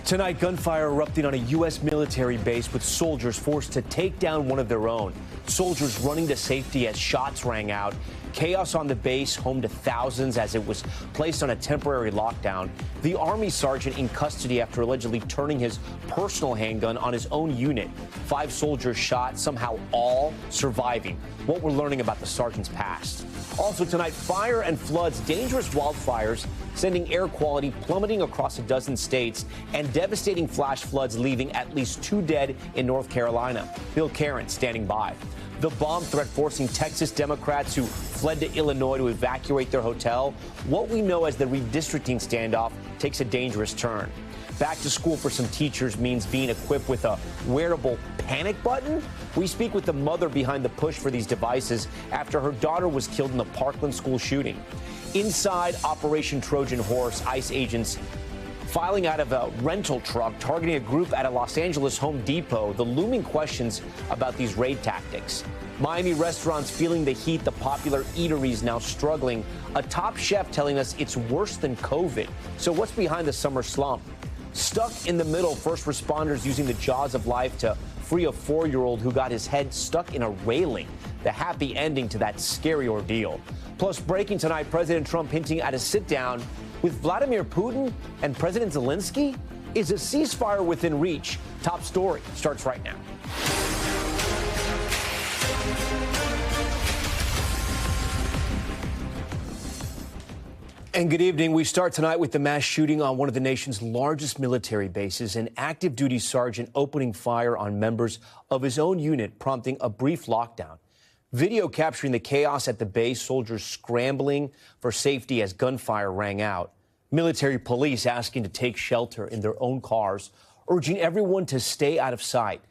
Tonight, gunfire erupting on a U.S. military base with soldiers forced to take down one of their own. Soldiers running to safety as shots rang out. Chaos on the base, home to thousands as it was placed on a temporary lockdown. The Army sergeant in custody after allegedly turning his personal handgun on his own unit. 5 soldiers shot, somehow all surviving. What we're learning about the sergeant's past. Also tonight, fire and floods, dangerous wildfires, sending air quality plummeting across a dozen states, and devastating flash floods leaving at least 2 dead in North Carolina. Bill Karen standing by. The bomb threat forcing Texas Democrats who fled to Illinois to evacuate their hotel. What we know as the redistricting standoff takes a dangerous turn. Back to school for some teachers means being equipped with a wearable panic button. We speak with the mother behind the push for these devices after her daughter was killed in the Parkland school shooting. Inside Operation Trojan Horse, ICE agents filing out of a rental truck targeting a group at a Los Angeles Home Depot. The looming questions about these raid tactics. Miami restaurants feeling the heat, the popular eateries now struggling. A top chef telling us it's worse than COVID. So what's behind the summer slump? Stuck in the middle, first responders using the jaws of life to free a 4-year-old who got his head stuck in a railing. The happy ending to that scary ordeal. Plus, breaking tonight, President Trump hinting at a sit-down with Vladimir Putin and President Zelensky. Is a ceasefire within reach? Top story starts right now. And good evening. We start tonight with the mass shooting on one of the nation's largest military bases. An active duty sergeant opening fire on members of his own unit, prompting a brief lockdown. Video capturing the chaos at the base, soldiers scrambling for safety as gunfire rang out. Military police asking to take shelter in their own cars, urging everyone to stay out of sight.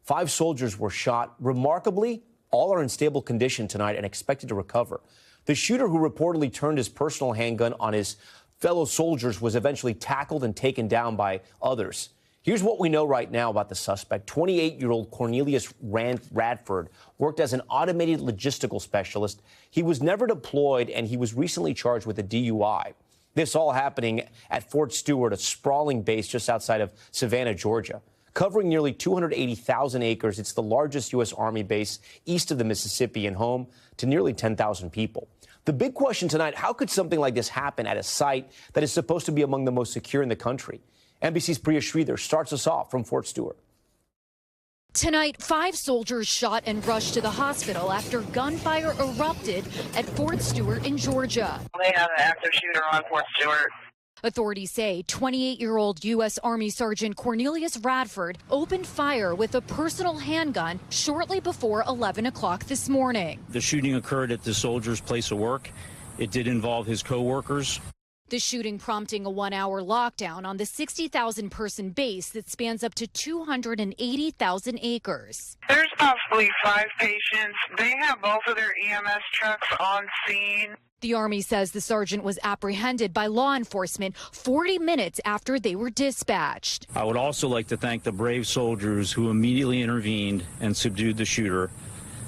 5 soldiers were shot. Remarkably, all are in stable condition tonight and expected to recover. The shooter, who reportedly turned his personal handgun on his fellow soldiers, was eventually tackled and taken down by others. Here's what we know right now about the suspect. 28-year-old Cornelius Radford worked as an automated logistical specialist. He was never deployed, and he was recently charged with a DUI. This all happening at Fort Stewart, a sprawling base just outside of Savannah, Georgia. Covering nearly 280,000 acres, it's the largest U.S. Army base east of the Mississippi and home to nearly 10,000 people. The big question tonight, how could something like this happen at a site that is supposed to be among the most secure in the country? NBC's Priya Sridhar starts us off from Fort Stewart. Tonight, 5 soldiers shot and rushed to the hospital after gunfire erupted at Fort Stewart in Georgia. They have an active shooter on Fort Stewart. Authorities say 28-year-old U.S. Army Sergeant Cornelius Radford opened fire with a personal handgun shortly before 11 o'clock this morning. The shooting occurred at the soldier's place of work. It did involve his co-workers. The shooting prompting a 1-hour lockdown on the 60,000-person base that spans up to 280,000 acres. There's possibly 5 patients. They have both of their EMS trucks on scene. The Army says the sergeant was apprehended by law enforcement 40 minutes after they were dispatched. I would also like to thank the brave soldiers who immediately intervened and subdued the shooter.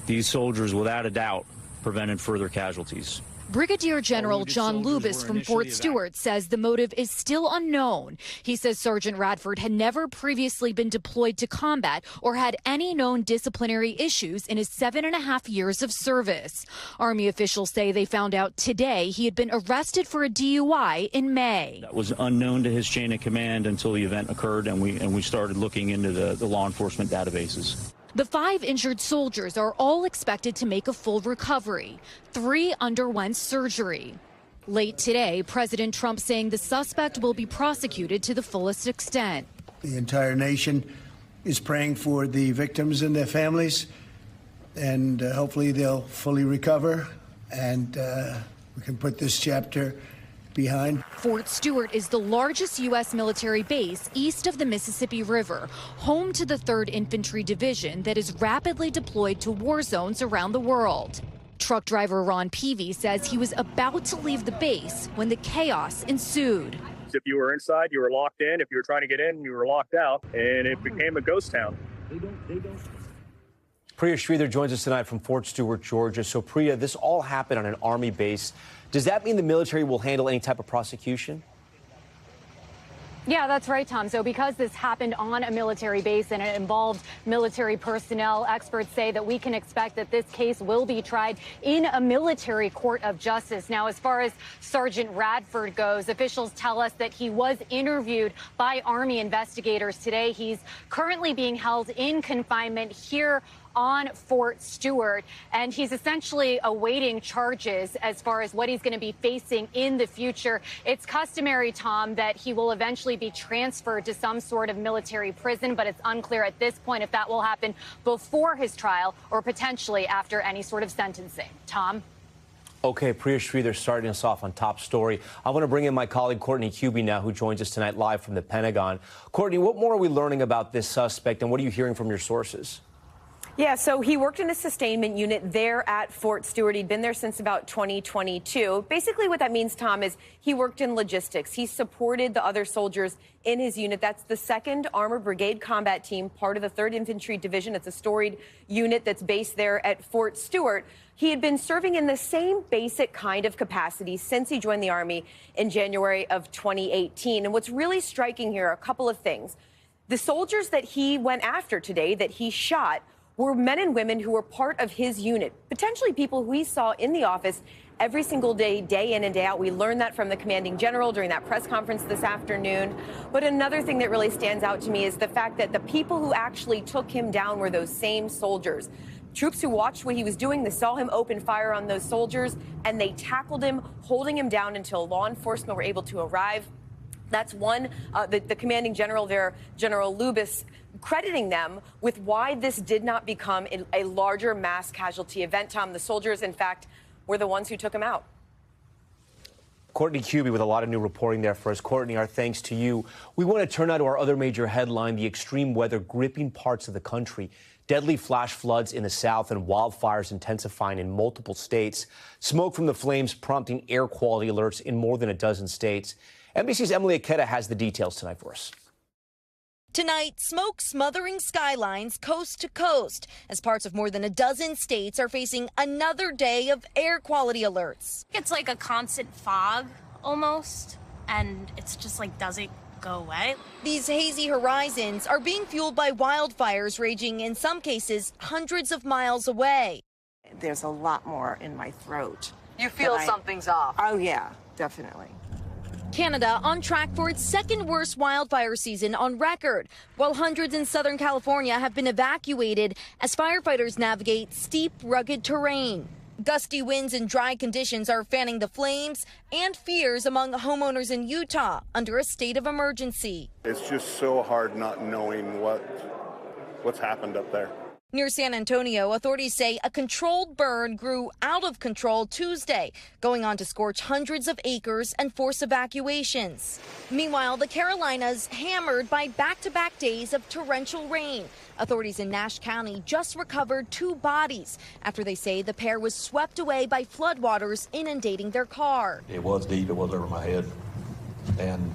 These soldiers, without a doubt, prevented further casualties. Brigadier General John Lubis from Fort Stewart says the motive is still unknown. He says Sergeant Radford had never previously been deployed to combat or had any known disciplinary issues in his 7.5 years of service. Army officials say they found out today he had been arrested for a DUI in May. That was unknown to his chain of command until the event occurred, and we started looking into the law enforcement databases. The 5 injured soldiers are all expected to make a full recovery. 3 underwent surgery. Late today, President Trump saying the suspect will be prosecuted to the fullest extent. The entire nation is praying for the victims and their families, and hopefully they'll fully recover, and we can put this chapter behind. Fort Stewart is the largest U.S. military base east of the Mississippi River, home to the 3rd Infantry Division that is rapidly deployed to war zones around the world. Truck driver Ron Peavy says he was about to leave the base when the chaos ensued. If you were inside, you were locked in. If you were trying to get in, you were locked out, and it became a ghost town. Priya Sridhar joins us tonight from Fort Stewart, Georgia. So, Priya, this all happened on an Army base. Does that mean the military will handle any type of prosecution? Yeah, that's right, Tom. So because this happened on a military base and it involved military personnel, experts say that we can expect that this case will be tried in a military court of justice. Now, as far as Sergeant Radford goes, officials tell us that he was interviewed by Army investigators today. He's currently being held in confinement here on Fort Stewart, and he's essentially awaiting charges as far as what he's going to be facing in the future. It's customary, Tom, that he will eventually be transferred to some sort of military prison, but it's unclear at this point if that will happen before his trial or potentially after any sort of sentencing. Tom? Okay, Priya Sridhar starting us off on top story. I want to bring in my colleague Courtney Kuby now, who joins us tonight live from the Pentagon. Courtney, what more are we learning about this suspect, and what are you hearing from your sources? Yeah, so he worked in a sustainment unit there at Fort Stewart. He'd been there since about 2022. Basically what that means, Tom, is he worked in logistics. He supported the other soldiers in his unit. That's the 2nd Armored Brigade Combat Team, part of the 3rd Infantry Division. It's a storied unit that's based there at Fort Stewart. He had been serving in the same basic kind of capacity since he joined the Army in January of 2018. And what's really striking here are a couple of things. The soldiers that he went after today, that he shot, were men and women who were part of his unit, potentially people who he saw in the office every single day, day in and day out. We learned that from the commanding general during that press conference this afternoon. But another thing that really stands out to me is the fact that the people who actually took him down were those same soldiers. Troops who watched what he was doing, they saw him open fire on those soldiers, and they tackled him, holding him down until law enforcement were able to arrive. That's one, the commanding general there, General Lubis, crediting them with why this did not become a larger mass casualty event, Tom. The soldiers, in fact, were the ones who took him out. Courtney Kuby with a lot of new reporting there for us. Courtney, our thanks to you. We want to turn now to our other major headline, the extreme weather gripping parts of the country. Deadly flash floods in the south and wildfires intensifying in multiple states. Smoke from the flames prompting air quality alerts in more than a dozen states. NBC's Emily Aketa has the details tonight for us. Tonight, smoke smothering skylines coast to coast as parts of more than a dozen states are facing another day of air quality alerts. It's like a constant fog almost, and it's just like doesn't go away. These hazy horizons are being fueled by wildfires raging in some cases hundreds of miles away. There's a lot more in my throat. You feel something's off? Oh, yeah, definitely. Canada on track for its 2nd worst wildfire season on record, while hundreds in Southern California have been evacuated as firefighters navigate steep, rugged terrain. Gusty winds and dry conditions are fanning the flames and fears among homeowners in Utah under a state of emergency. It's just so hard not knowing what's happened up there. Near San Antonio, authorities say a controlled burn grew out of control Tuesday, going on to scorch hundreds of acres and force evacuations. Meanwhile, the Carolinas hammered by back-to-back days of torrential rain. Authorities in Nash County just recovered 2 bodies after they say the pair was swept away by floodwaters inundating their car. It was deep, it was over my head, and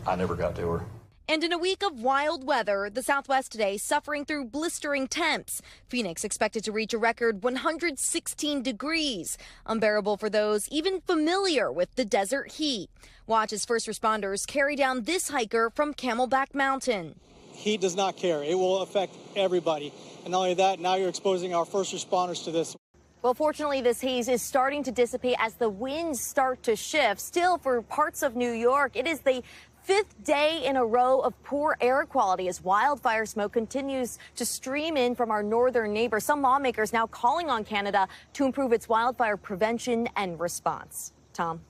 I never got to her. And in a week of wild weather, the Southwest today suffering through blistering temps. Phoenix expected to reach a record 116 degrees, unbearable for those even familiar with the desert heat. Watch as first responders carry down this hiker from Camelback Mountain. Heat does not care. It will affect everybody. And not only that, now you're exposing our first responders to this. Well, fortunately, this haze is starting to dissipate as the winds start to shift. Still, for parts of New York, it is the 5th day in a row of poor air quality as wildfire smoke continues to stream in from our northern neighbors. Some lawmakers now calling on Canada to improve its wildfire prevention and response. Tom.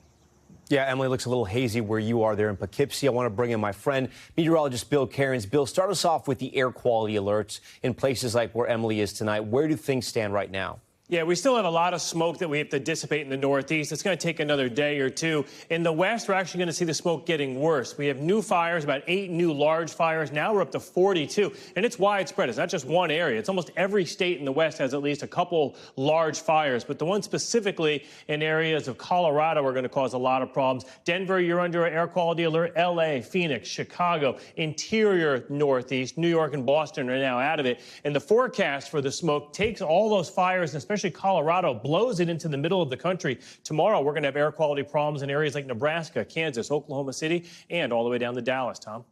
Yeah, Emily, looks a little hazy where you are there in Poughkeepsie. I want to bring in my friend, meteorologist Bill Cairns. Bill, start us off with the air quality alerts in places like where Emily is tonight. Where do things stand right now? Yeah, we still have a lot of smoke that we have to dissipate in the Northeast. It's going to take another day or two. In the West, we're actually going to see the smoke getting worse. We have new fires, about 8 new large fires. Now we're up to 42, and it's widespread. It's not just one area. It's almost every state in the West has at least a couple large fires, but the ones specifically in areas of Colorado are going to cause a lot of problems. Denver, you're under an air quality alert. L.A., Phoenix, Chicago, interior Northeast, New York and Boston are now out of it. And the forecast for the smoke takes all those fires, especially Colorado, blows it into the middle of the country. Tomorrow, we're going to have air quality problems in areas like Nebraska, Kansas, Oklahoma City, and all the way down to Dallas, Tom.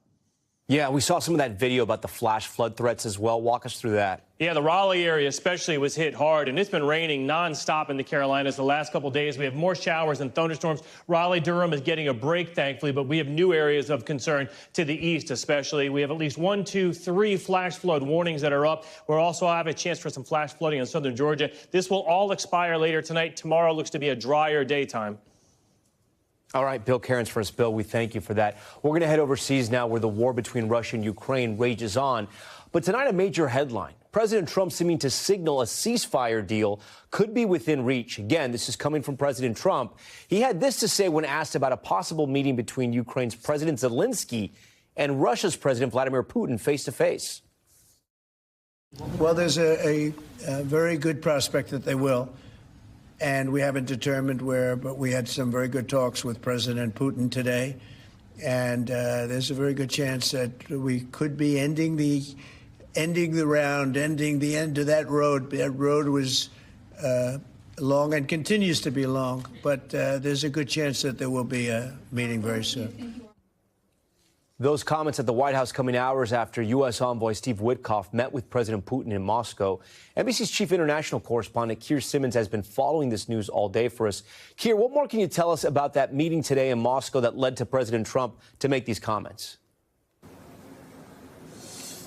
Yeah, we saw some of that video about the flash flood threats as well. Walk us through that. Yeah, the Raleigh area especially was hit hard, and it's been raining nonstop in the Carolinas the last couple of days. We have more showers and thunderstorms. Raleigh-Durham is getting a break, thankfully, but we have new areas of concern to the east especially. We have at least 1, 2, 3 flash flood warnings that are up. We'll also have a chance for some flash flooding in southern Georgia. This will all expire later tonight. Tomorrow looks to be a drier daytime. All right, Bill Cairns, Bill, we thank you for that. We're going to head overseas now where the war between Russia and Ukraine rages on. But tonight, a major headline. President Trump seeming to signal a ceasefire deal could be within reach. Again, this is coming from President Trump. He had this to say when asked about a possible meeting between Ukraine's President Zelensky and Russia's President Vladimir Putin face to face. Well, there's a very good prospect that they will. And we haven't determined where, but we had some very good talks with President Putin today. And there's a very good chance that we could be ending the round, ending the end of that road. That road was long and continues to be long, but there's a good chance that there will be a meeting very soon. Those comments at the White House coming hours after U.S. envoy Steve Witkoff met with President Putin in Moscow. NBC's chief international correspondent, Keir Simmons, has been following this news all day for us. Keir, what more can you tell us about that meeting today in Moscow that led to President Trump to make these comments?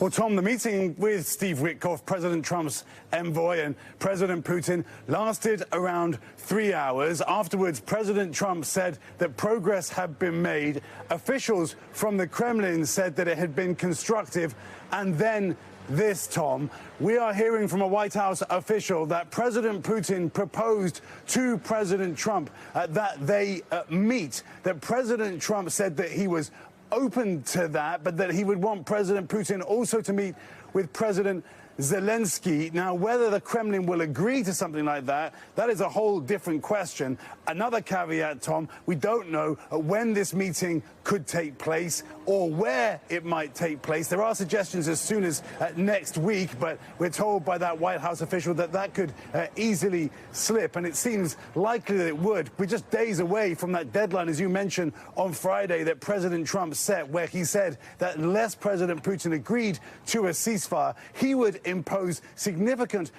Well, Tom, the meeting with Steve Witkoff, President Trump's envoy, and President Putin lasted around 3 hours. Afterwards, President Trump said that progress had been made. Officials from the Kremlin said that it had been constructive. And then this, Tom, we are hearing from a White House official that President Putin proposed to President Trump that they meet, that President Trump said that he was open to that, but that he would want President Putin also to meet with President Zelensky. Now, whether the Kremlin will agree to something like that, that is a whole different question. Another caveat, Tom, we don't know when this meeting could take place or where it might take place. There are suggestions as soon as next week, but we're told by that White House official that that could easily slip, and it seems likely that it would. We're just days away from that deadline, as you mentioned, on Friday that President Trump set, where he said that unless President Putin agreed to a ceasefire, he would impose significant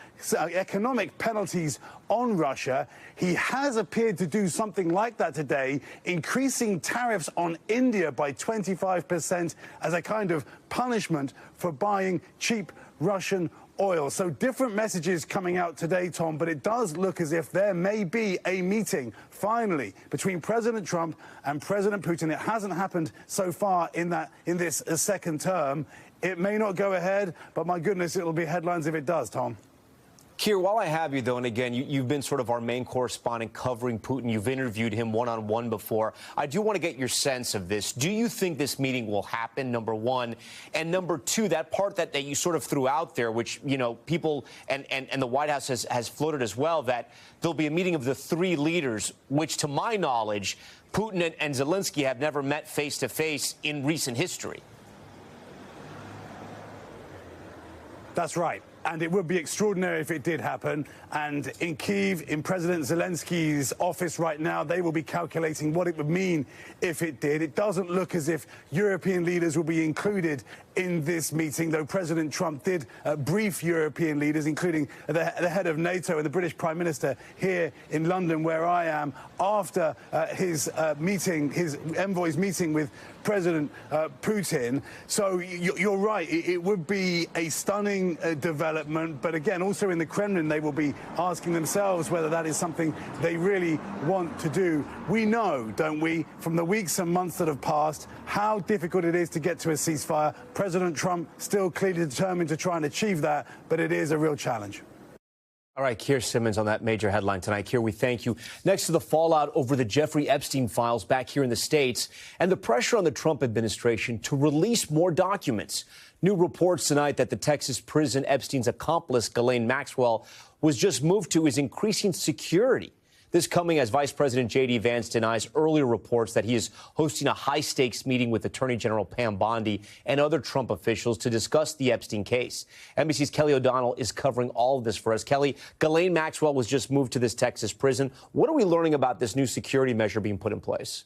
economic penalties on Russia. He has appeared to do something like that today, increasing tariffs on India by 25% as a kind of punishment for buying cheap Russian oil. So different messages coming out today, Tom, but it does look as if there may be a meeting finally between President Trump and President Putin. It hasn't happened so far in this second term. It may not go ahead, but my goodness, it'll be headlines if it does, Tom. Keir, while I have you, though, and again, you've been sort of our main correspondent covering Putin. You've interviewed him one-on-one before. I do want to get your sense of this. Do you think this meeting will happen, number one? And number two, that part that you sort of threw out there, which, you know, people and the White House has floated as well, that there'll be a meeting of the three leaders, which, to my knowledge, Putin and Zelensky have never met face-to-face in recent history. That's right. And it would be extraordinary if it did happen. And in Kyiv, in President Zelensky's office right now, they will be calculating what it would mean if it did. It doesn't look as if European leaders will be included in this meeting, though President Trump did brief European leaders, including the head of NATO and the British Prime Minister here in London, where I am, after his envoy's meeting with President Putin. So you're right, it would be a stunning development. But again, also in the Kremlin, they will be asking themselves whether that is something they really want to do. We know, don't we, from the weeks and months that have passed, how difficult it is to get to a ceasefire. President Trump still clearly determined to try and achieve that, but it is a real challenge. All right, Keir Simmons on that major headline tonight. Keir, we thank you. Next to the fallout over the Jeffrey Epstein files back here in the States and the pressure on the Trump administration to release more documents. New reports tonight that the Texas prison Epstein's accomplice, Ghislaine Maxwell, was just moved to is increasing security. This coming as Vice President J.D. Vance denies earlier reports that he is hosting a high-stakes meeting with Attorney General Pam Bondi and other Trump officials to discuss the Epstein case. NBC's Kelly O'Donnell is covering all of this for us. Kelly, Ghislaine Maxwell was just moved to this Texas prison. What are we learning about this new security measure being put in place?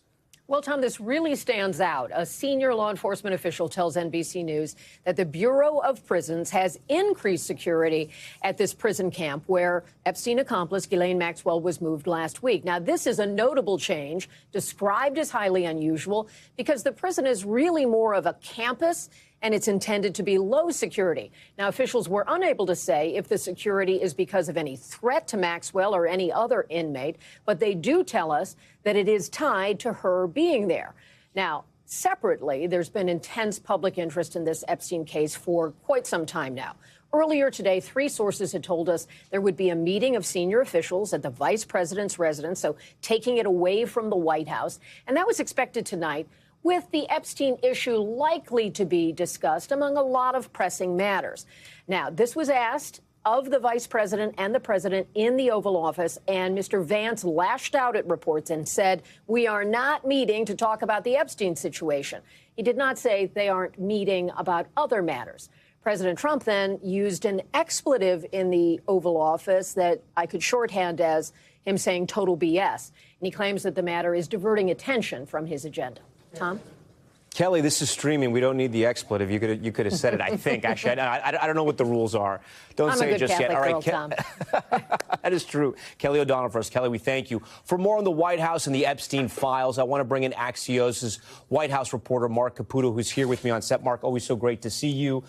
Well, Tom, this really stands out. A senior law enforcement official tells NBC News that the Bureau of Prisons has increased security at this prison camp where Epstein accomplice Ghislaine Maxwell was moved last week. Now, this is a notable change, described as highly unusual, because the prison is really more of a campus and it's intended to be low security. Now, officials were unable to say if the security is because of any threat to Maxwell or any other inmate, but they do tell us that it is tied to her being there. Now, separately, there's been intense public interest in this Epstein case for quite some time now. Earlier today, 3 sources had told us there would be a meeting of senior officials at the vice president's residence, so taking it away from the White House, and that was expected tonight, with the Epstein issue likely to be discussed among a lot of pressing matters. Now, this was asked of the vice president and the president in the Oval Office, and Mr. Vance lashed out at reports and said, "We are not meeting to talk about the Epstein situation." He did not say they aren't meeting about other matters. President Trump then used an expletive in the Oval Office that I could shorthand as him saying total BS, and he claims that the matter is diverting attention from his agenda. Tom? Kelly, this is streaming. We don't need the expletive. You could have said it, I think. Actually, I don't know what the rules are. Don't say it just yet. All right, Tom. That is true. Kelly O'Donnell for us. Kelly, we thank you. For more on the White House and the Epstein files, I want to bring in Axios' White House reporter, Mark Caputo, who's here with me on set. Mark, always so great to see you.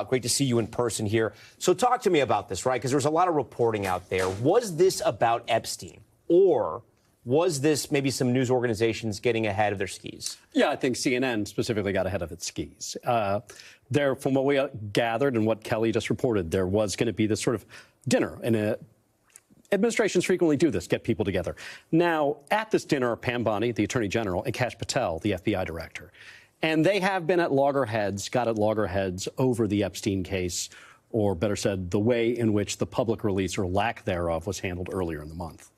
Great to see you in person here. So talk to me about this, right? Because there's a lot of reporting out there. Was this about Epstein, or was this maybe some news organizations getting ahead of their skis? Yeah, I think CNN specifically got ahead of its skis. From what we gathered and what Kelly just reported, there was going to be this sort of dinner. And administrations frequently do this, get people together. Now, at this dinner are Pam Bondi, the Attorney General, and Kash Patel, the FBI Director. And they have been at loggerheads over the Epstein case, or better said, the way in which the public release or lack thereof was handled earlier in the month.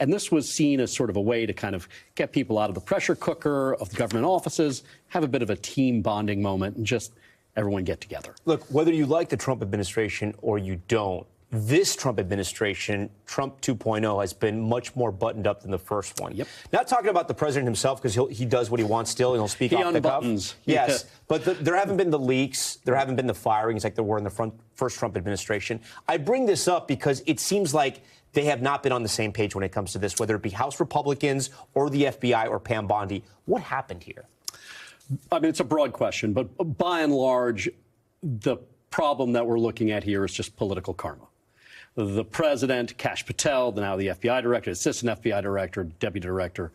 And this was seen as sort of a way to kind of get people out of the pressure cooker of the government offices, have a bit of a team bonding moment, and just everyone get together. Look, whether you like the Trump administration or you don't, this Trump administration, Trump 2.0, has been much more buttoned up than the first one. Yep. Not talking about the president himself, because he does what he wants still, and he'll speak off the cuff. Yes, but there haven't been the leaks, there haven't been the firings like there were in the first Trump administration. I bring this up because it seems like they have not been on the same page when it comes to this, whether it be House Republicans or the FBI or Pam Bondi. What happened here? I mean, it's a broad question, but by and large, the problem that we're looking at here is just political karma. The president, Kash Patel, now the FBI director, assistant FBI director, deputy director,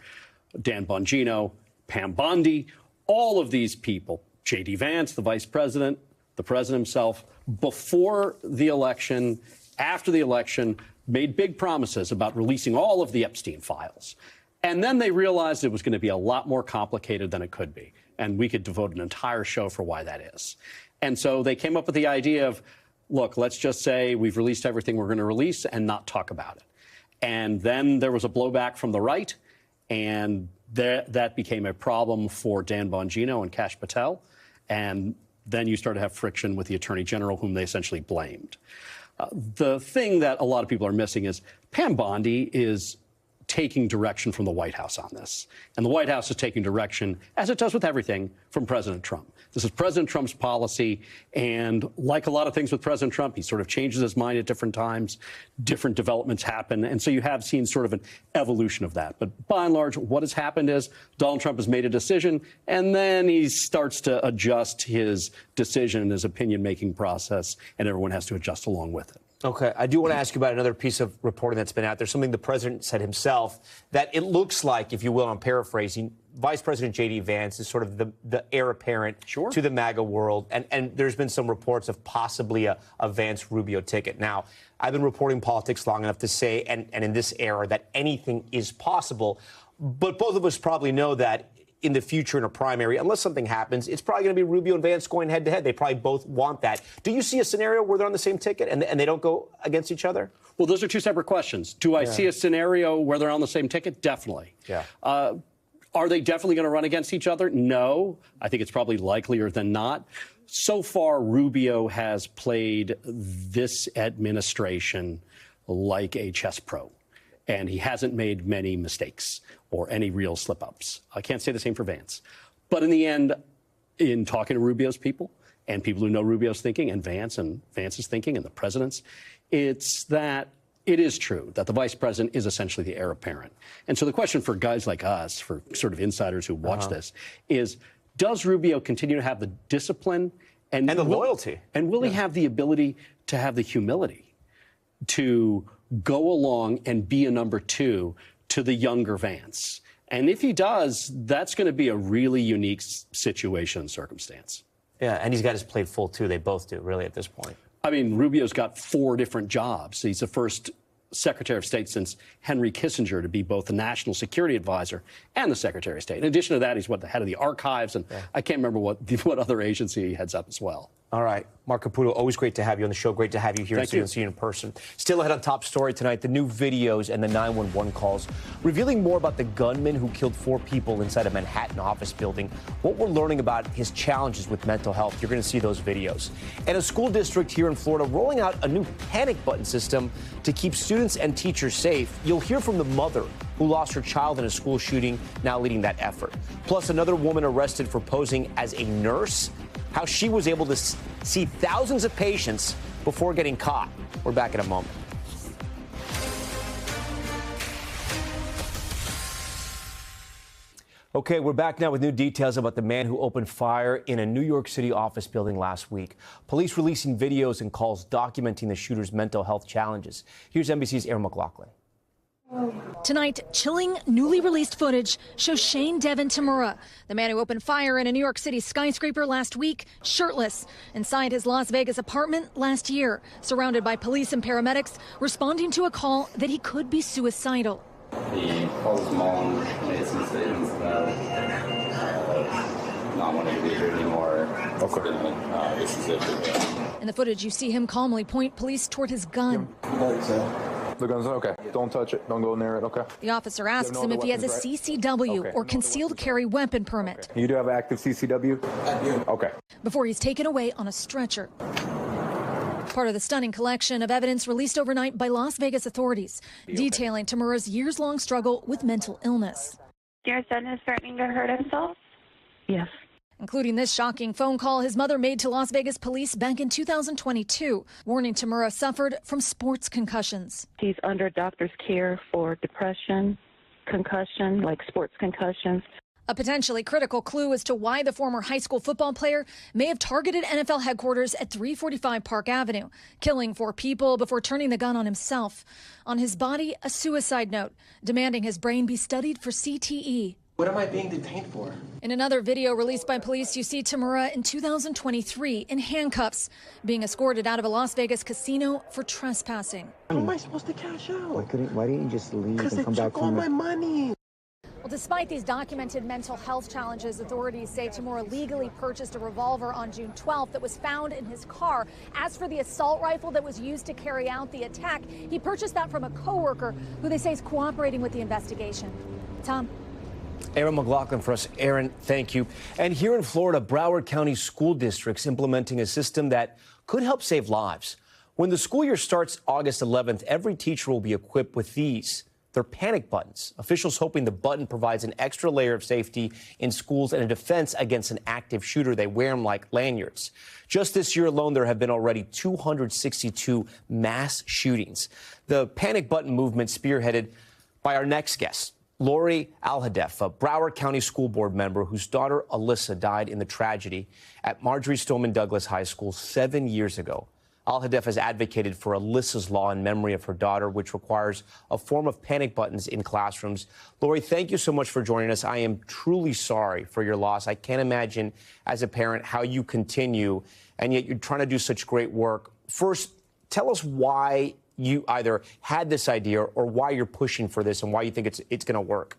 Dan Bongino, Pam Bondi, all of these people, J.D. Vance, the vice president, the president himself, before the election, after the election, made big promises about releasing all of the Epstein files. And then they realized it was going to be a lot more complicated than it could be. And we could devote an entire show for why that is. And so they came up with the idea of, look, let's just say we've released everything we're going to release and not talk about it. And then there was a blowback from the right, and that became a problem for Dan Bongino and Kash Patel. And then you started to have friction with the Attorney General, whom they essentially blamed. The thing that a lot of people are missing is Pam Bondi is taking direction from the White House on this. And the White House is taking direction, as it does with everything, from President Trump. This is President Trump's policy. And like a lot of things with President Trump, he sort of changes his mind at different times. Different developments happen. And so you have seen sort of an evolution of that. But by and large, what has happened is Donald Trump has made a decision, and then he starts to adjust his decision, his opinion-making process, and everyone has to adjust along with it. Okay, I do want to ask you about another piece of reporting that's been out there, something the president said himself, that it looks like, if you will, I'm paraphrasing, Vice President J.D. Vance is sort of the heir apparent to the MAGA world, and there's been some reports of possibly a Vance-Rubio ticket. Now, I've been reporting politics long enough to say, and in this era, that anything is possible, but both of us probably know that in the future in a primary, unless something happens, it's probably going to be Rubio and Vance going head-to-head. They probably both want that. Do you see a scenario where they're on the same ticket and they don't go against each other? Well, those are two separate questions. Do I see a scenario where they're on the same ticket? Definitely. Yeah. Are they definitely going to run against each other? No. I think it's probably likelier than not. So far, Rubio has played this administration like a chess pro. and he hasn't made many mistakes or any real slip-ups. I can't say the same for Vance. But in the end, in talking to Rubio's people and people who know Rubio's thinking and Vance's thinking and the president's, it's that it is true that the vice president is essentially the heir apparent. And so the question for guys like us, for sort of insiders who watch this, is does Rubio continue to have the discipline and the loyalty? And will he have the ability to have the humility to go along and be a number two to the younger Vance? And if he does, that's going to be a really unique situation and circumstance. Yeah, and he's got his plate full, too. They both do, really, at this point. I mean, Rubio's got 4 different jobs. He's the first Secretary of State since Henry Kissinger to be both the National Security Advisor and the Secretary of State. In addition to that, he's the head of the archives, and I can't remember what other agency he heads up as well. All right. Mark Caputo, always great to have you on the show. Great to have you here and see you in person. Still ahead on Top Story tonight, the new videos and the 911 calls revealing more about the gunman who killed 4 people inside a Manhattan office building, what we're learning about his challenges with mental health. You're going to see those videos. And a school district here in Florida rolling out a new panic button system to keep students and teachers safe. You'll hear from the mother who lost her child in a school shooting, now leading that effort. Plus, another woman arrested for posing as a nurse, how she was able to see thousands of patients before getting caught. We're back in a moment. Okay, we're back now with new details about the man who opened fire in a New York City office building last week. Police releasing videos and calls documenting the shooter's mental health challenges. Here's NBC's Aaron McLaughlin. Tonight, chilling, newly released footage shows Shane Devin Tamura, the man who opened fire in a New York City skyscraper last week, shirtless, inside his Las Vegas apartment last year, surrounded by police and paramedics, responding to a call that he could be suicidal. He called his mom, made some statements about not wanting to be here anymore. This is it. In the footage, you see him calmly point police toward his gun. The gun's okay. Don't touch it. Don't go near it, okay? The officer asks him if he has a CCW or concealed carry weapon permit. You do have an active CCW? I do. Okay. Before he's taken away on a stretcher. Part of the stunning collection of evidence released overnight by Las Vegas authorities, detailing Tamura's years-long struggle with mental illness. Your son is threatening to hurt himself? Yes. Including this shocking phone call his mother made to Las Vegas police back in 2022, warning Tamura suffered from sports concussions. He's under doctor's care for depression, concussion, like sports concussions. A potentially critical clue as to why the former high school football player may have targeted NFL headquarters at 345 Park Avenue, killing 4 people before turning the gun on himself. On his body, a suicide note, demanding his brain be studied for CTE. What am I being detained for? In another video released by police, you see Tamura in 2023 in handcuffs, being escorted out of a Las Vegas casino for trespassing. How am I supposed to cash out? Why didn't you just leave and come back took all my money. Well, despite these documented mental health challenges, authorities say Tamura legally purchased a revolver on June 12th that was found in his car. As for the assault rifle that was used to carry out the attack, he purchased that from a coworker who they say is cooperating with the investigation. Tom? Aaron McLaughlin for us. Aaron, thank you. And here in Florida, Broward County school districts implementing a system that could help save lives. When the school year starts August 11th, every teacher will be equipped with these. They're panic buttons. Officials hoping the button provides an extra layer of safety in schools and a defense against an active shooter. They wear them like lanyards. Just this year alone, there have been already 262 mass shootings. The panic button movement spearheaded by our next guest, Lori Alhadeff, a Broward County School Board member whose daughter Alyssa died in the tragedy at Marjorie Stoneman Douglas High School 7 years ago. Alhadeff has advocated for Alyssa's Law in memory of her daughter, which requires a form of panic buttons in classrooms. Lori, thank you so much for joining us. I am truly sorry for your loss. I can't imagine, as a parent, how you continue, and yet you're trying to do such great work. First, tell us why you either had this idea or why you're pushing for this and why you think it's going to work.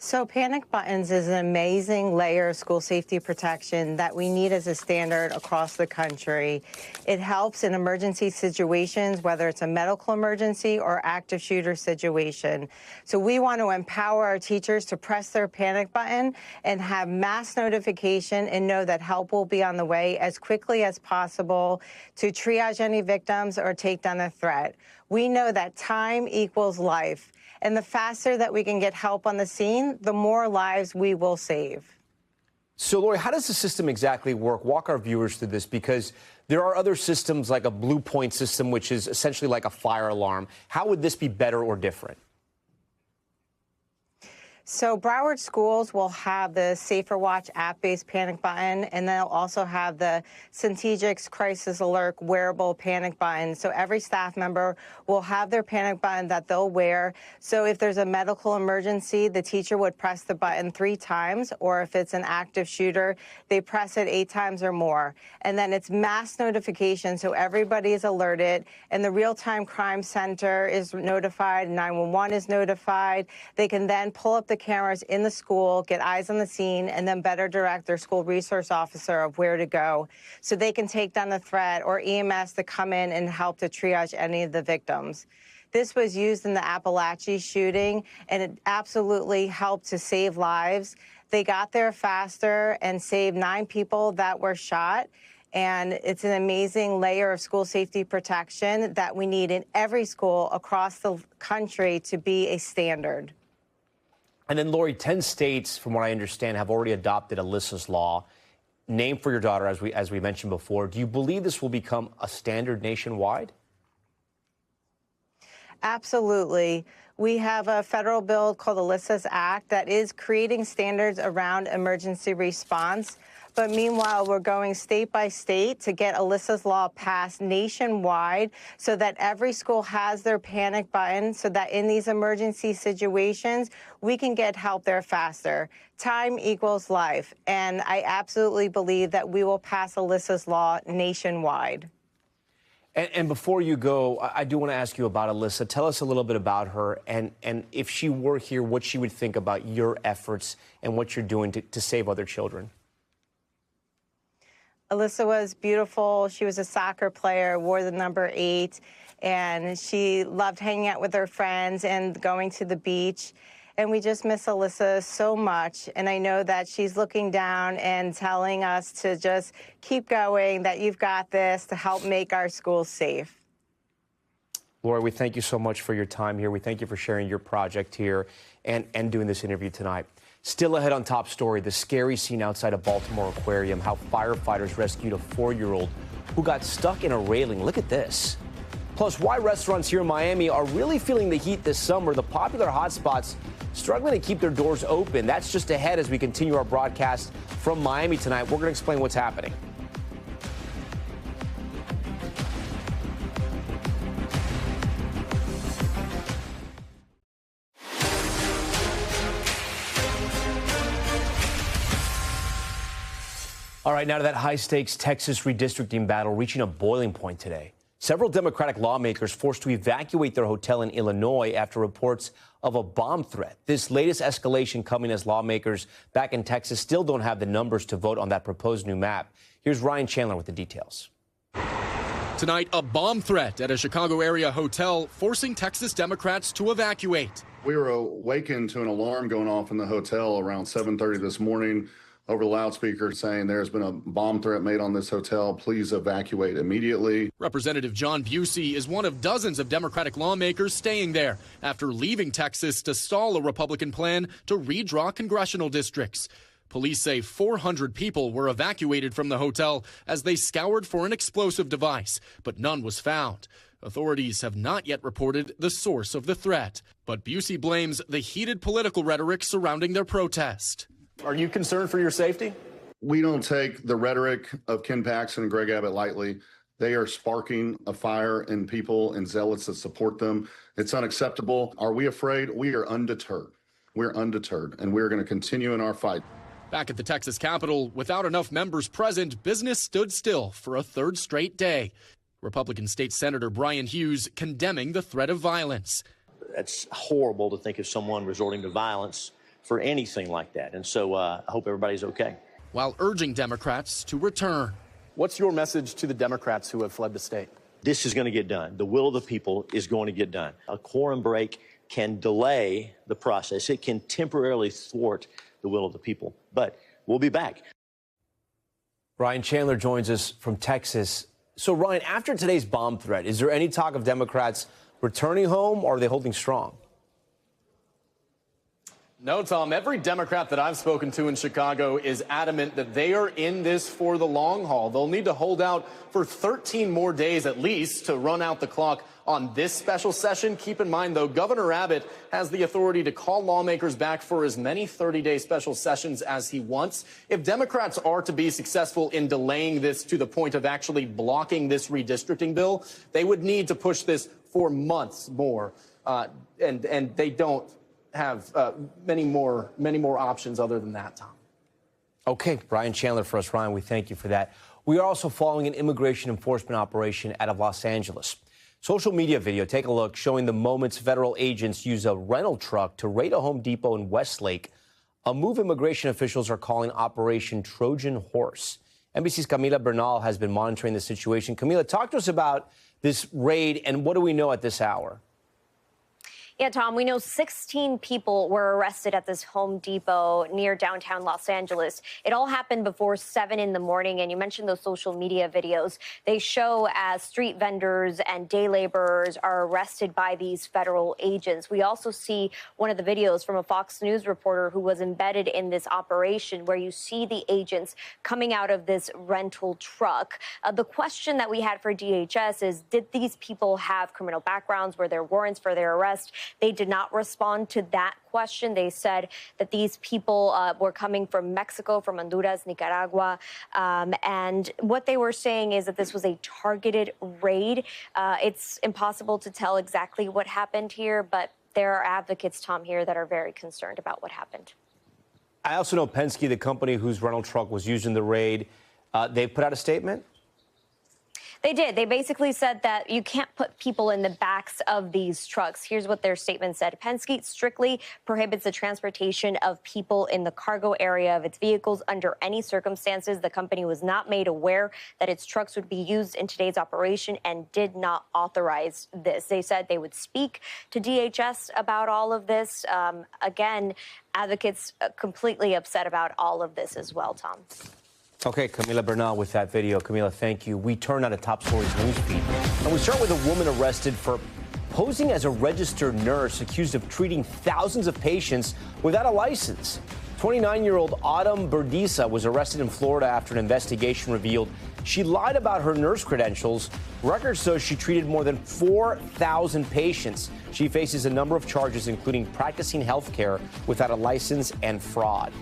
So panic buttons is an amazing layer of school safety protection that we need as a standard across the country. It helps in emergency situations, whether it's a medical emergency or active shooter situation. So we want to empower our teachers to press their panic button and have mass notification and know that help will be on the way as quickly as possible to triage any victims or take down a threat. We know that time equals life. And the faster that we can get help on the scene, the more lives we will save. So, Lori, how does the system exactly work? Walk our viewers through this, because there are other systems like a Blue Point system, which is essentially like a fire alarm. How would this be better or different? So Broward schools will have the Safer Watch app-based panic button, and they'll also have the Centegix Crisis Alert wearable panic button. So every staff member will have their panic button that they'll wear. So if there's a medical emergency, the teacher would press the button 3 times, or if it's an active shooter, they press it 8 times or more. And then it's mass notification, so everybody is alerted, and the Real-Time Crime Center is notified, 911 is notified. They can then pull up the cameras in the school, get eyes on the scene, and then better direct their school resource officer of where to go so they can take down the threat, or EMS to come in and help to triage any of the victims. This was used in the Appalachia shooting, and it absolutely helped to save lives. They got there faster and saved 9 people that were shot. And it's an amazing layer of school safety protection that we need in every school across the country to be a standard. And then, Lori, 10 states, from what I understand, have already adopted Alyssa's Law, named for your daughter, as we mentioned before. Do you believe this will become a standard nationwide? Absolutely. We have a federal bill called Alyssa's Act that is creating standards around emergency response. But meanwhile, we're going state by state to get Alyssa's Law passed nationwide so that every school has their panic button, so that in these emergency situations, we can get help there faster. Time equals life. And I absolutely believe that we will pass Alyssa's Law nationwide. And before you go, I do want to ask you about Alyssa. Tell us a little bit about her, and if she were here, what she would think about your efforts and what you're doing to save other children. Alyssa was beautiful. She was a soccer player, wore the number 8, and she loved hanging out with her friends and going to the beach. And we just miss Alyssa so much. And I know that she's looking down and telling us to just keep going, that you've got this, to help make our schools safe. Lori, we thank you so much for your time here. We thank you for sharing your project here and doing this interview tonight. Still ahead on Top Story, the scary scene outside a Baltimore aquarium, how firefighters rescued a 4-year-old who got stuck in a railing. Look at this. Plus, why restaurants here in Miami are really feeling the heat this summer. The popular hotspots struggling to keep their doors open. That's just ahead as we continue our broadcast from Miami tonight. We're going to explain what's happening. All right, now to that high-stakes Texas redistricting battle reaching a boiling point today. Several Democratic lawmakers forced to evacuate their hotel in Illinois after reports of a bomb threat. This latest escalation coming as lawmakers back in Texas still don't have the numbers to vote on that proposed new map. Here's Ryan Chandler with the details. Tonight, a bomb threat at a Chicago area hotel forcing Texas Democrats to evacuate. We were awakened to an alarm going off in the hotel around 7:30 this morning over the loudspeaker saying there's been a bomb threat made on this hotel. Please evacuate immediately. Representative John Busey is one of dozens of Democratic lawmakers staying there after leaving Texas to stall a Republican plan to redraw congressional districts. Police say 400 people were evacuated from the hotel as they scoured for an explosive device, but none was found. Authorities have not yet reported the source of the threat, but Busey blames the heated political rhetoric surrounding their protest. Are you concerned for your safety? We don't take the rhetoric of Ken Paxton and Greg Abbott lightly. They are sparking a fire in people and zealots that support them. It's unacceptable. Are we afraid? We are undeterred. We're undeterred, and we're going to continue in our fight. Back at the Texas Capitol, without enough members present, business stood still for a third straight day. Republican State Senator Brian Hughes condemning the threat of violence. It's horrible to think of someone resorting to violence for anything like that. And so I hope everybody's okay. While urging Democrats to return. What's your message to the Democrats who have fled the state? This is going to get done. The will of the people is going to get done. A quorum break can delay the process. It can temporarily thwart the will of the people. But we'll be back. Ryan Chandler joins us from Texas. So, Ryan, after today's bomb threat, is there any talk of Democrats returning home, or are they holding strong? No, Tom. Every Democrat that I've spoken to in Chicago is adamant that they are in this for the long haul. They'll need to hold out for 13 more days at least to run out the clock on this special session. Keep in mind, though, Governor Abbott has the authority to call lawmakers back for as many 30-day special sessions as he wants. If Democrats are to be successful in delaying this to the point of actually blocking this redistricting bill, they would need to push this for months more. And they don't have many more options other than that, Tom. Okay, Ryan Chandler for us. Ryan, we thank you for that. We are also following an immigration enforcement operation out of Los Angeles. Social media video, take a look, showing the moments federal agents use a rental truck to raid a Home Depot in Westlake, a move immigration officials are calling Operation Trojan Horse. NBC's Camila Bernal has been monitoring the situation. Camila, talk to us about this raid and what do we know at this hour? Yeah, Tom, we know 16 people were arrested at this Home Depot near downtown Los Angeles. It all happened before 7 in the morning, and you mentioned those social media videos. They show as street vendors and day laborers are arrested by these federal agents. We also see one of the videos from a Fox News reporter who was embedded in this operation where you see the agents coming out of this rental truck. The question that we had for DHS is, did these people have criminal backgrounds? Were there warrants for their arrest? They did not respond to that question. They said that these people were coming from Mexico, from Honduras, Nicaragua. And what they were saying is that this was a targeted raid. It's impossible to tell exactly what happened here, but there are advocates, Tom, here that are very concerned about what happened. I also know Penske, the company whose rental truck was used in the raid, they put out a statement? They did. They basically said that you can't put people in the backs of these trucks. Here's what their statement said. Penske strictly prohibits the transportation of people in the cargo area of its vehicles under any circumstances. The company was not made aware that its trucks would be used in today's operation and did not authorize this. They said they would speak to DHS about all of this. Again, advocates completely upset about all of this as well, Tom. Okay, Camila Bernal with that video. Camila, thank you. We turn now to Top Stories newsfeed. And we start with a woman arrested for posing as a registered nurse accused of treating thousands of patients without a license. 29-year-old Autumn Burdisa was arrested in Florida after an investigation revealed she lied about her nurse credentials. Records show she treated more than 4,000 patients. She faces a number of charges, including practicing health care without a license and fraud.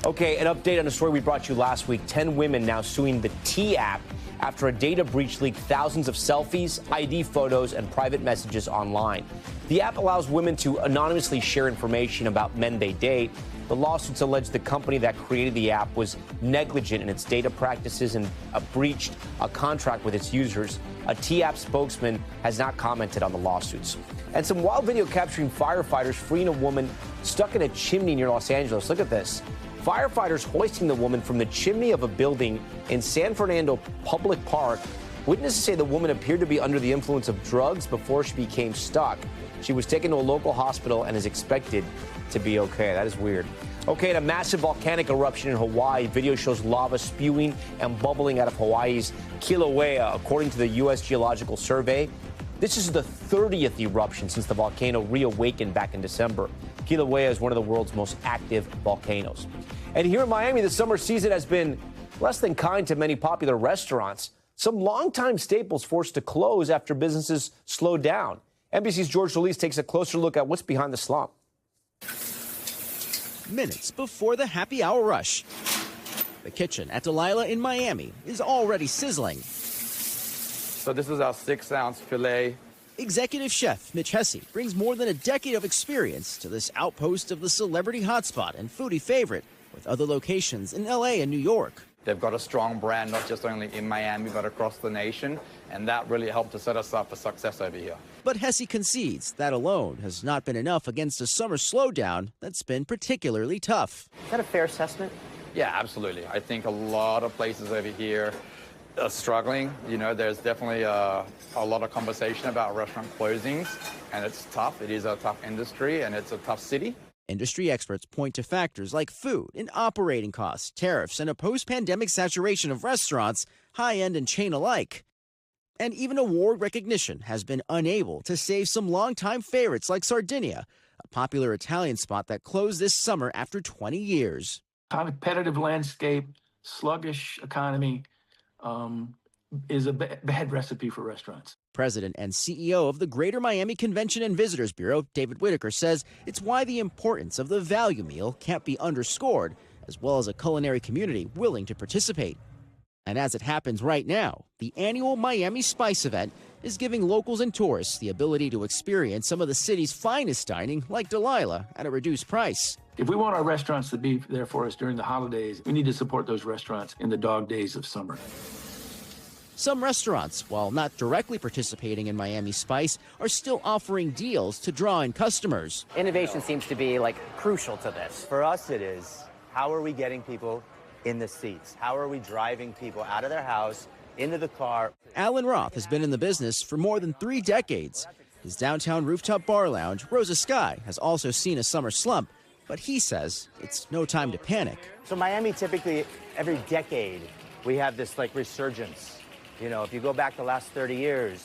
Okay, an update on a story we brought you last week. 10 women now suing the T app after a data breach leaked thousands of selfies, ID photos, and private messages online. The app allows women to anonymously share information about men they date. The lawsuits allege the company that created the app was negligent in its data practices and breached a contract with its users. A T-App spokesman has not commented on the lawsuits. And some wild video capturing firefighters freeing a woman stuck in a chimney near Los Angeles. Look at this. Firefighters hoisting the woman from the chimney of a building in San Fernando Public Park. Witnesses say the woman appeared to be under the influence of drugs before she became stuck. She was taken to a local hospital and is expected to be okay. That is weird. Okay, in a massive volcanic eruption in Hawaii, video shows lava spewing and bubbling out of Hawaii's Kilauea, according to the U.S. Geological Survey. This is the 30th eruption since the volcano reawakened back in December. Kilauea is one of the world's most active volcanoes. And here in Miami, the summer season has been less than kind to many popular restaurants. Some longtime staples forced to close after businesses slowed down. NBC's George Solis takes a closer look at what's behind the slump. Minutes before the happy hour rush, the kitchen at Delilah in Miami is already sizzling. So this is our 6-ounce filet. Executive chef Mitch Hesse brings more than a decade of experience to this outpost of the celebrity hotspot and foodie favorite, with other locations in L.A. and New York. They've got a strong brand, not just only in Miami, but across the nation. And that really helped to set us up for success over here. But Hesse concedes that alone has not been enough against a summer slowdown that's been particularly tough. Is that a fair assessment? Yeah, absolutely. I think a lot of places over here are struggling. You know, there's definitely a lot of conversation about restaurant closings, and it's tough. It is a tough industry, and it's a tough city. Industry experts point to factors like food and operating costs, tariffs, and a post-pandemic saturation of restaurants, high-end and chain alike. And even award recognition has been unable to save some longtime favorites like Sardinia, a popular Italian spot that closed this summer after 20 years. Competitive landscape, sluggish economy is a bad recipe for restaurants. President and CEO of the Greater Miami Convention and Visitors Bureau, David Whitaker, says it's why the importance of the value meal can't be underscored, as well as a culinary community willing to participate. And as it happens right now, the annual Miami Spice event is giving locals and tourists the ability to experience some of the city's finest dining, like Delilah, at a reduced price. If we want our restaurants to be there for us during the holidays, we need to support those restaurants in the dog days of summer. Some restaurants, while not directly participating in Miami Spice, are still offering deals to draw in customers. Innovation seems to be crucial to this. For us it is, how are we getting people in the seats? How are we driving people out of their house, into the car? Alan Roth has been in the business for more than 3 decades. His downtown rooftop bar lounge, Rosa Sky, has also seen a summer slump, but he says it's no time to panic. So Miami, typically every decade, we have this resurgence. You know, if you go back the last 30 years,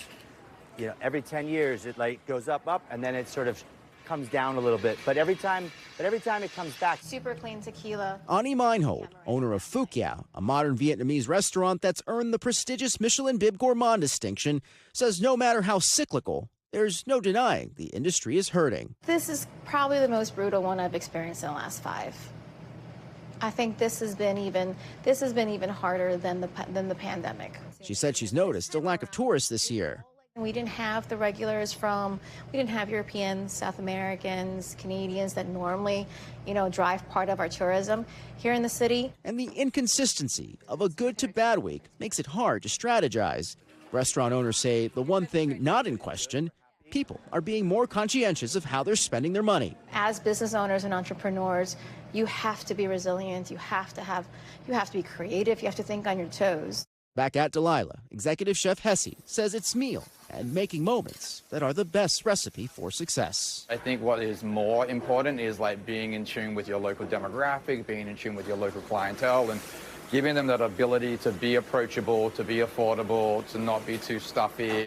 you know, every 10 years it goes up, and then it sort of comes down a little bit. But every time it comes back. Super clean tequila. Ani Meinhold, owner of Phuc Yao, a modern Vietnamese restaurant that's earned the prestigious Michelin Bib Gourmand distinction, says no matter how cyclical, there's no denying the industry is hurting. This is probably the most brutal one I've experienced in the last 5. I think this has been even harder than the pandemic. She said she's noticed a lack of tourists this year. We didn't have the regulars we didn't have Europeans, South Americans, Canadians that normally, drive part of our tourism here in the city. And the inconsistency of a good to bad week makes it hard to strategize. Restaurant owners say the one thing not in question, people are being more conscientious of how they're spending their money. As business owners and entrepreneurs, you have to be resilient, you have to be creative, you have to think on your toes. Back at Delilah, Executive Chef Hesse says it's meal and making moments that are the best recipe for success. I think what is more important is being in tune with your local demographic, being in tune with your local clientele, and giving them that ability to be approachable, to be affordable, to not be too stuffy.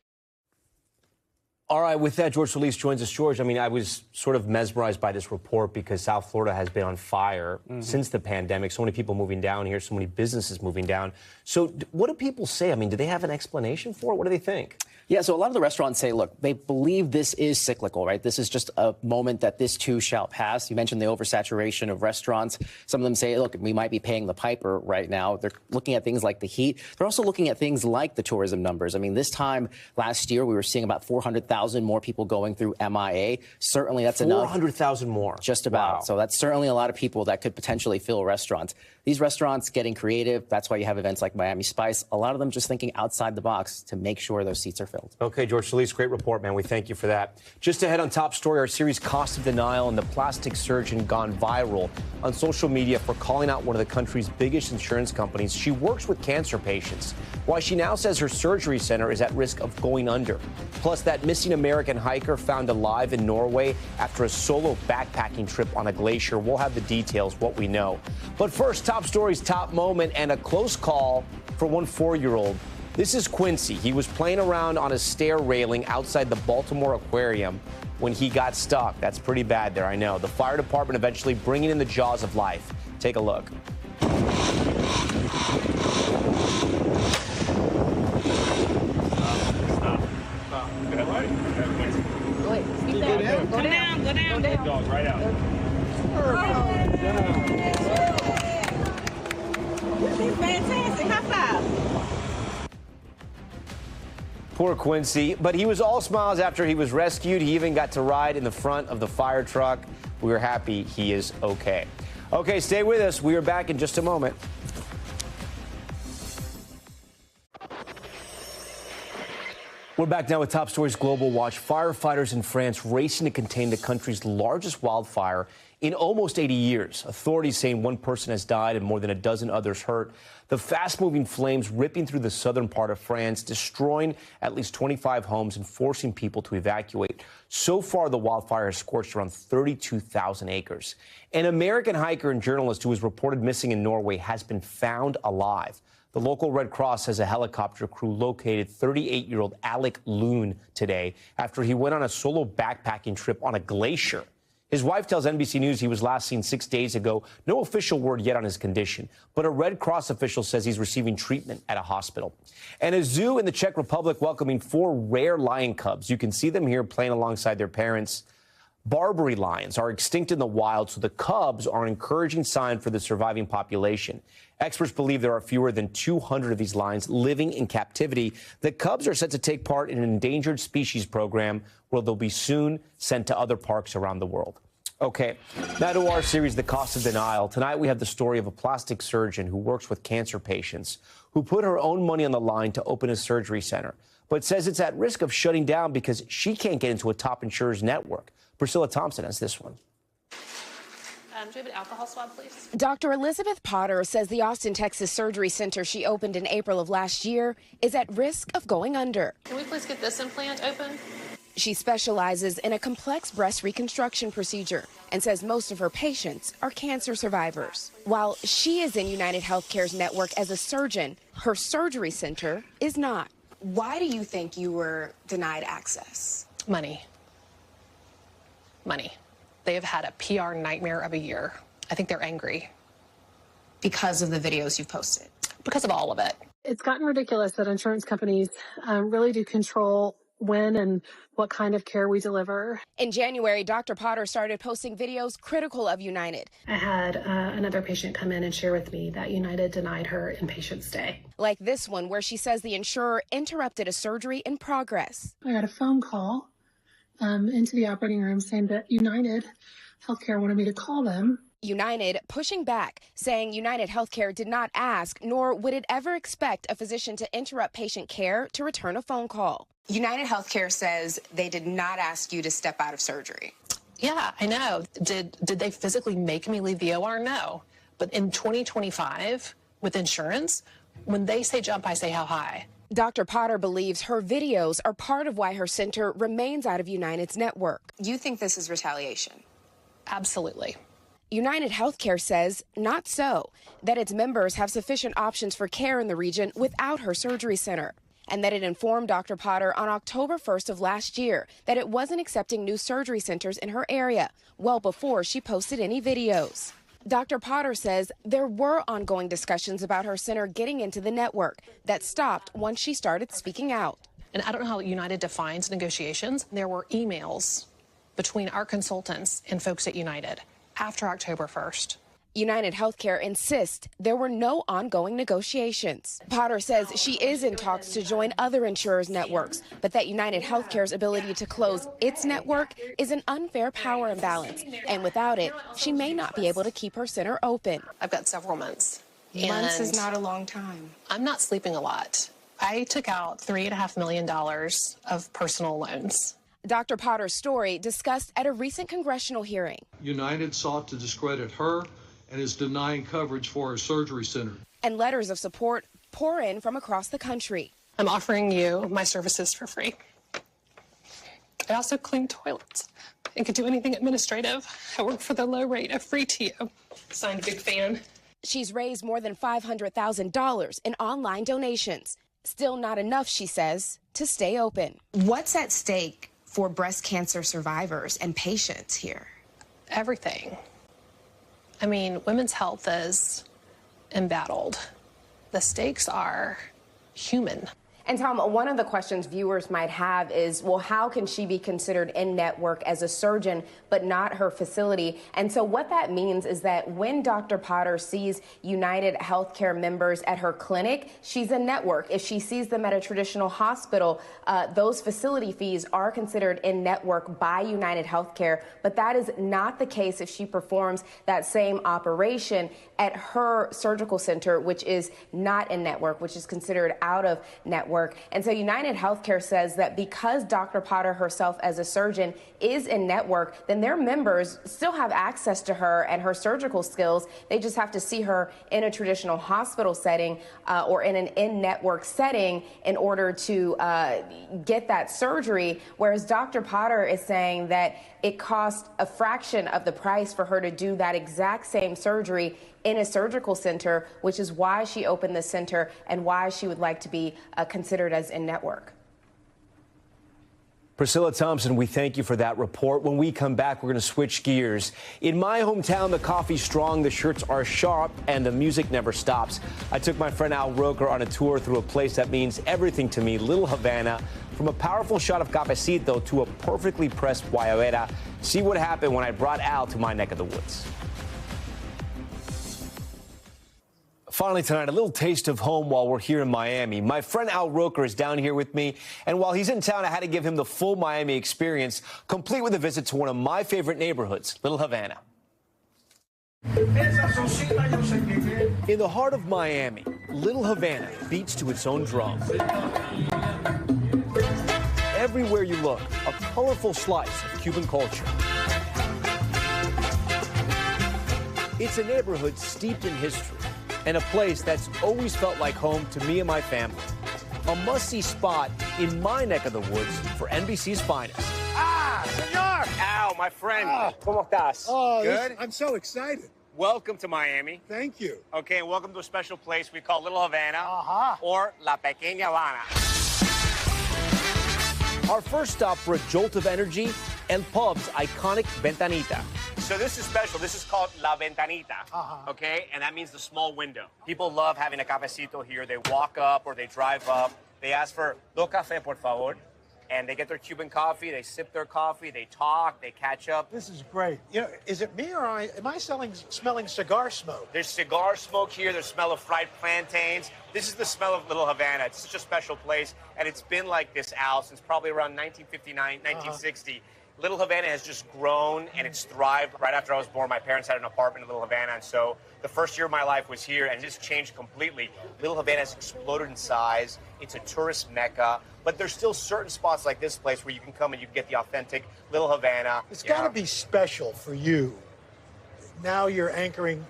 All right, with that, George Solis joins us. George, I was sort of mesmerized by this report because South Florida has been on fire since the pandemic. So many people moving down here, so many businesses moving down. So what do people say? Do they have an explanation for it? What do they think? Yeah, so a lot of the restaurants say, look, they believe this is cyclical, right? This is just a moment that this too shall pass. You mentioned the oversaturation of restaurants. Some of them say, look, we might be paying the piper right now. They're looking at things like the heat. They're also looking at things like the tourism numbers. This time last year, we were seeing about 400,000 more people going through MIA. Certainly that's enough. 400,000 more. Just about. Wow. So that's certainly a lot of people that could potentially fill restaurants. These restaurants getting creative. That's why you have events like Miami Spice. A lot of them just thinking outside the box to make sure those seats are filled. Okay, George Solis, great report, man. We thank you for that. Just ahead on Top Story, our series Cost of Denial, and the plastic surgeon gone viral on social media for calling out one of the country's biggest insurance companies. She works with cancer patients. Why she now says her surgery center is at risk of going under. Plus, that missing American hiker found alive in Norway after a solo backpacking trip on a glacier. We'll have the details, what we know. But first, Top Story's top moment and a close call for one 4-year-old. This is Quincy. He was playing around on a stair railing outside the Baltimore Aquarium when he got stuck. That's pretty bad there, I know. The fire department eventually bringing in the jaws of life. Take a look. Go down. Dog, right out. She's fantastic. High five. Poor Quincy, but he was all smiles after he was rescued. He even got to ride in the front of the fire truck. We are happy he is okay. Okay, stay with us. We are back in just a moment. We're back now with Top Stories Global Watch. Firefighters in France racing to contain the country's largest wildfire in almost 80 years. Authorities saying one person has died and more than a dozen others hurt. The fast-moving flames ripping through the southern part of France, destroying at least 25 homes and forcing people to evacuate. So far, the wildfire has scorched around 32,000 acres. An American hiker and journalist who was reported missing in Norway has been found alive. The local Red Cross says a helicopter crew located 38-year-old Alec Loon today after he went on a solo backpacking trip on a glacier. His wife tells NBC News he was last seen 6 days ago. No official word yet on his condition, but a Red Cross official says he's receiving treatment at a hospital. And a zoo in the Czech Republic welcoming 4 rare lion cubs. You can see them here playing alongside their parents. Barbary lions are extinct in the wild, so the cubs are an encouraging sign for the surviving population. Experts believe there are fewer than 200 of these lions living in captivity. The cubs are set to take part in an endangered species program where they'll be soon sent to other parks around the world. Okay, now to our series, The Cost of Denial. Tonight we have the story of a plastic surgeon who works with cancer patients who put her own money on the line to open a surgery center, but says it's at risk of shutting down because she can't get into a top insurer's network. Priscilla Thompson has this one. Do you have an alcohol swab, please? Dr. Elizabeth Potter says the Austin, Texas surgery center she opened in April of last year is at risk of going under. Can we please get this implant open? She specializes in a complex breast reconstruction procedure and says most of her patients are cancer survivors. While she is in United Healthcare's network as a surgeon, her surgery center is not. Why do you think you were denied access? Money. They have had a PR nightmare of a year. I think they're angry. Because of the videos you've posted? Because of all of it. It's gotten ridiculous that insurance companies really do control when and what kind of care we deliver. In January, Dr. Potter started posting videos critical of United. I had another patient come in and share with me that United denied her inpatient stay. Like this one, where she says the insurer interrupted a surgery in progress. I got a phone call into the operating room saying that United Healthcare wanted me to call them. United pushing back, saying United Healthcare did not ask, nor would it ever expect a physician to interrupt patient care to return a phone call. United Healthcare says they did not ask you to step out of surgery. Yeah, I know. Did they physically make me leave the OR? No. But in 2025, with insurance, when they say jump, I say how high. Dr. Potter believes her videos are part of why her center remains out of United's network. You think this is retaliation? Absolutely. United Healthcare says not so, that its members have sufficient options for care in the region without her surgery center, and that it informed Dr. Potter on October 1st of last year that it wasn't accepting new surgery centers in her area, well before she posted any videos. Dr. Potter says there were ongoing discussions about her center getting into the network that stopped once she started speaking out. And I don't know how United defines negotiations. There were emails between our consultants and folks at United after October 1st. United Healthcare insists there were no ongoing negotiations. Potter says she is in talks to join other insurers' networks, but that United Healthcare's ability to close its network is an unfair power imbalance, and without it, she may not be able to keep her center open. I've got several months. Months is not a long time. I'm not sleeping a lot. I took out $3.5 million of personal loans. Dr. Potter's story discussed at a recent congressional hearing. United sought to discredit her and is denying coverage for her surgery center. And letters of support pour in from across the country. I'm offering you my services for free. I also clean toilets and could do anything administrative. I work for the low rate of free to you. Signed, big fan. She's raised more than $500,000 in online donations. Still not enough, she says, to stay open. What's at stake for breast cancer survivors and patients here? Everything. I mean, women's health is embattled. The stakes are human. And Tom, one of the questions viewers might have is, well, how can she be considered in network as a surgeon, but not her facility? And so what that means is that when Dr. Potter sees United Healthcare members at her clinic, she's in network. If she sees them at a traditional hospital, those facility fees are considered in network by United Healthcare. But that is not the case if she performs that same operation at her surgical center, which is not in network, which is considered out of network. network. And so United Healthcare says that because Dr. Potter herself as a surgeon is in network, then their members still have access to her and her surgical skills. They just have to see her in a traditional hospital setting or in an in-network setting in order to get that surgery, whereas Dr. Potter is saying that it cost a fraction of the price for her to do that exact same surgery in a surgical center, which is why she opened the center and why she would like to be considered as in-network. Priscilla Thompson, we thank you for that report. When we come back, we're going to switch gears. In my hometown, the coffee's strong, the shirts are sharp, and the music never stops. I took my friend Al Roker on a tour through a place that means everything to me, Little Havana. From a powerful shot of cafecito to a perfectly pressed guayabera. See what happened when I brought Al to my neck of the woods. Finally tonight, a little taste of home while we're here in Miami. My friend Al Roker is down here with me, and while he's in town, I had to give him the full Miami experience, complete with a visit to one of my favorite neighborhoods, Little Havana. In the heart of Miami, Little Havana beats to its own drum. Everywhere you look, a colorful slice of Cuban culture. It's a neighborhood steeped in history, and a place that's always felt like home to me and my family. A must-see spot in my neck of the woods for NBC's finest. Ah, senor! Al, my friend. ¿Cómo estás? Oh, good? I'm so excited. Welcome to Miami. Thank you. Okay, and welcome to a special place we call Little Havana, or La Pequeña Habana. Our first stop for a jolt of energy, El Pub's iconic Ventanita. So this is special. This is called La Ventanita, okay? And that means the small window. People love having a cafecito here. They walk up or they drive up. They ask for dos café, por favor. And they get their Cuban coffee. They sip their coffee. They talk. They catch up. This is great. You know, is it me or am I smelling cigar smoke? There's cigar smoke here. There's smell of fried plantains. This is the smell of Little Havana. It's such a special place. And it's been like this, Al, since probably around 1959, 1960. Little Havana has just grown and it's thrived. Right after I was born, my parents had an apartment in Little Havana, and so the first year of my life was here, and it's changed completely. Little Havana has exploded in size. It's a tourist mecca, but there's still certain spots like this place where you can come and you can get the authentic Little Havana. It's got to be special for you. Now you're anchoring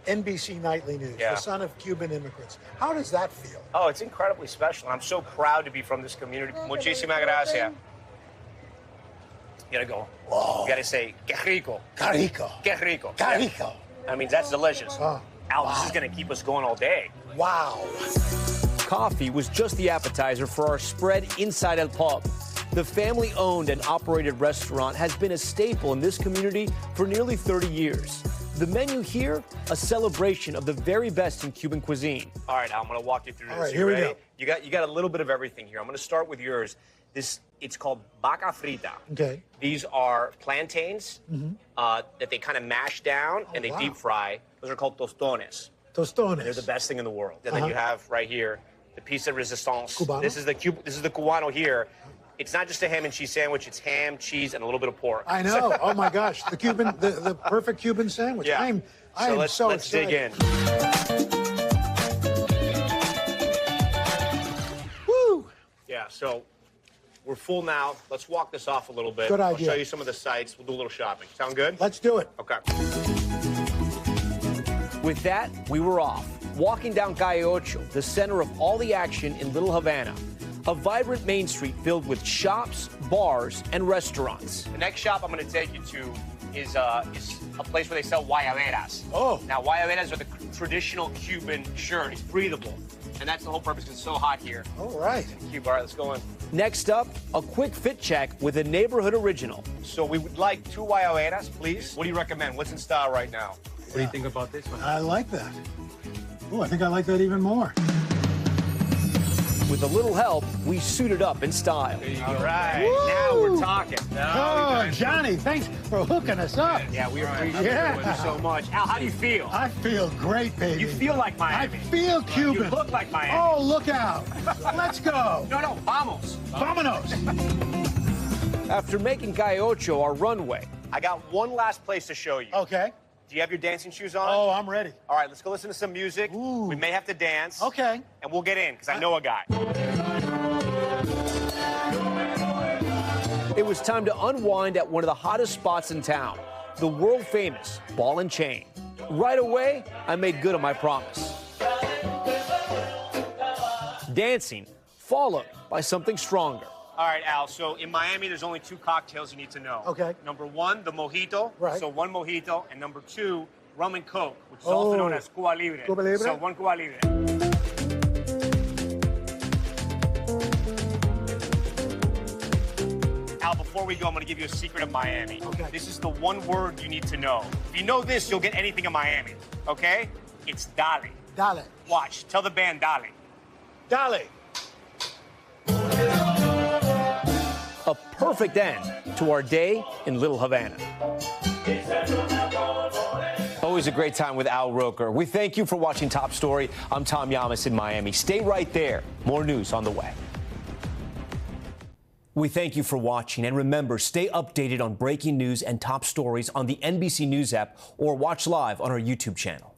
NBC Nightly News, the son of Cuban immigrants. How does that feel? Oh, it's incredibly special. I'm so proud to be from this community. Muchísimas gracias. You gotta go. Whoa. You gotta say, que rico. Que rico. Que rico. Que rico. I mean, that's delicious. Al, this is gonna keep us going all day. Wow. Coffee was just the appetizer for our spread inside El Pub. The family-owned and operated restaurant has been a staple in this community for nearly 30 years. The menu here, a celebration of the very best in Cuban cuisine. All right, Al, I'm gonna walk you through this. All right, here we go. You got a little bit of everything here. I'm gonna start with yours. It's called vaca frita. Okay. These are plantains that they kind of mash down and they deep fry. Those are called tostones. Tostones. They're the best thing in the world. And then you have right here the piece de resistance. Cubano? This is the Cubano here. It's not just a ham and cheese sandwich. It's ham, cheese, and a little bit of pork. I know. Oh my gosh, the perfect Cuban sandwich. Yeah. I am so let's excited. dig in. Woo! Yeah. So we're full now. Let's walk this off a little bit. Good idea. I'll show you some of the sites. We'll do a little shopping. Sound good? Let's do it. Okay. With that, we were off, walking down Calle Ocho, the center of all the action in Little Havana. A vibrant main street filled with shops, bars, and restaurants. The next shop I'm going to take you to is a place where they sell guayaberas. Oh. Now, guayaberas are the traditional Cuban shirt. It's breathable. And that's the whole purpose because it's so hot here. All right. Cuba, all right, let's go in. Next up, a quick fit check with a neighborhood original. So we would like 2 guayaberas, please. What do you recommend? What's in style right now? What do you think about this one? I like that. Oh, I think I like that even more. With a little help, we suited up in style. All right. Woo! Now we're talking. Oh, Johnny, thanks for hooking us up. Yeah, we appreciate it so much. Al, how do you feel? I feel great, baby. You feel like Miami. I feel Cuban. You look like Miami. Oh, look out. Let's go. No, vamos. Vámonos. After making Calle Ocho our runway, I got one last place to show you. Okay. Do you have your dancing shoes on? Oh, I'm ready. All right, let's go listen to some music. Ooh. We may have to dance. Okay. And we'll get in, because I know a guy. It was time to unwind at one of the hottest spots in town, the world-famous Ball and Chain. Right away, I made good on my promise. Dancing, followed by something stronger. All right, Al, so in Miami, there's only 2 cocktails you need to know. Okay. Number 1, the mojito. Right. So 1 mojito. And number 2, rum and Coke, which is also known as Cuba Libre. Cuba Libre? So 1 Cuba Libre. Al, before we go, I'm going to give you a secret of Miami. Okay. This is the one word you need to know. If you know this, you'll get anything in Miami, okay? It's dale. Dale. Watch. Tell the band dale. Dale. A perfect end to our day in Little Havana. Always a great time with Al Roker. We thank you for watching Top Story. I'm Tom Llamas in Miami. Stay right there. More news on the way. We thank you for watching, and remember, stay updated on breaking news and top stories on the NBC News app or watch live on our YouTube channel.